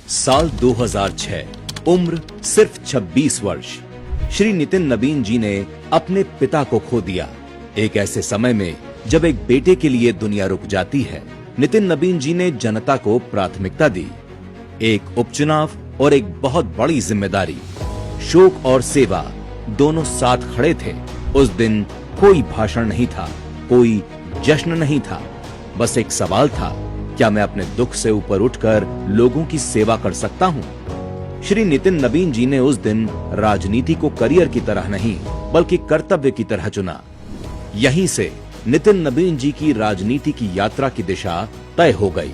साल 2006, उम्र सिर्फ 26 वर्ष। श्री नितिन नबीन जी ने अपने पिता को खो दिया। एक ऐसे समय में जब एक बेटे के लिए दुनिया रुक जाती है, नितिन नबीन जी ने जनता को प्राथमिकता दी। एक उपचुनाव और एक बहुत बड़ी जिम्मेदारी, शोक और सेवा दोनों साथ खड़े थे। उस दिन कोई भाषण नहीं था, कोई जश्न नहीं था, बस एक सवाल था, क्या मैं अपने दुख से ऊपर उठकर लोगों की सेवा कर सकता हूं? श्री नितिन नबीन जी ने उस दिन राजनीति को करियर की तरह नहीं, बल्कि कर्तव्य की तरह चुना। यहीं से नितिन नबीन जी की राजनीति की यात्रा की दिशा तय हो गई।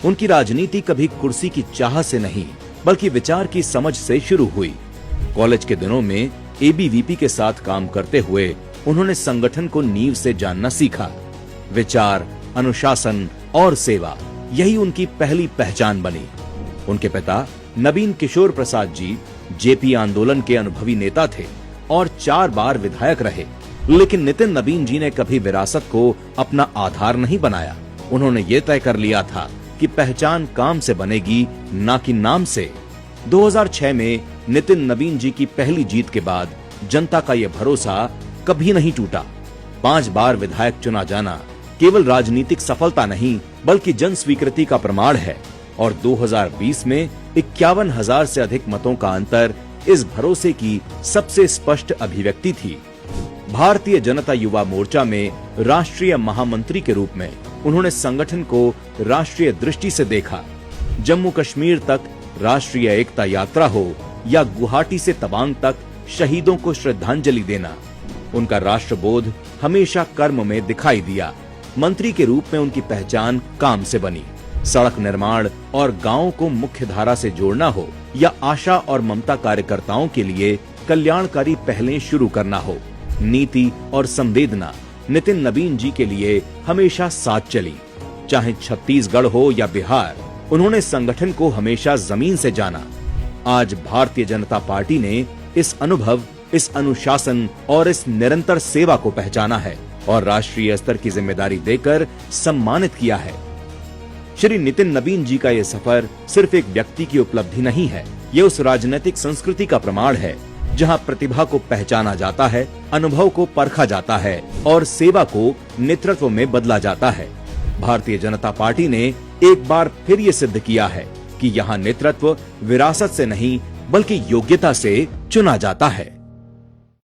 उनकी राजनीति कभी कुर्सी की चाह से नहीं, बल्कि विचार की समझ से शुरू हुई। कॉलेज के दिनों में एबीवीपी के साथ काम करते हुए उन्होंने संगठन को नींव से जानना सीखा। विचार, अनुशासन और सेवा, यही उनकी पहली पहचान बनी। उनके पिता नवीन किशोर प्रसाद जी जेपी आंदोलन के अनुभवी नेता थे और 4 बार विधायक रहे। लेकिन नितिन नबीन जी ने कभी विरासत को अपना आधार नहीं बनाया। उन्होंने ये तय कर लिया था कि पहचान काम से बनेगी, ना कि नाम से। 2006 में नितिन नबीन जी की पहली जीत के बाद जनता का यह भरोसा कभी नहीं टूटा। 5 बार विधायक चुना जाना केवल राजनीतिक सफलता नहीं, बल्कि जन स्वीकृति का प्रमाण है। और 2020 में 51,000 से अधिक मतों का अंतर इस भरोसे की सबसे स्पष्ट अभिव्यक्ति थी। भारतीय जनता युवा मोर्चा में राष्ट्रीय महामंत्री के रूप में उन्होंने संगठन को राष्ट्रीय दृष्टि से देखा। जम्मू कश्मीर तक राष्ट्रीय एकता यात्रा हो या गुवाहाटी से तवांग तक शहीदों को श्रद्धांजलि देना, उनका राष्ट्रबोध हमेशा कर्म में दिखाई दिया। मंत्री के रूप में उनकी पहचान काम से बनी। सड़क निर्माण और गांवों को मुख्य धारा से जोड़ना हो या आशा और ममता कार्यकर्ताओं के लिए कल्याणकारी पहलें शुरू करना हो, नीति और संवेदना नितिन नबीन जी के लिए हमेशा साथ चली। चाहे छत्तीसगढ़ हो या बिहार, उन्होंने संगठन को हमेशा जमीन से जाना। आज भारतीय जनता पार्टी ने इस अनुभव, इस अनुशासन और इस निरंतर सेवा को पहचाना है और राष्ट्रीय स्तर की जिम्मेदारी देकर सम्मानित किया है। श्री नितिन नबीन जी का यह सफर सिर्फ एक व्यक्ति की उपलब्धि नहीं है, ये उस राजनीतिक संस्कृति का प्रमाण है जहां प्रतिभा को पहचाना जाता है, अनुभव को परखा जाता है और सेवा को नेतृत्व में बदला जाता है। भारतीय जनता पार्टी ने एक बार फिर ये सिद्ध किया है कि यहाँ नेतृत्व विरासत से नहीं, बल्कि योग्यता से चुना जाता है।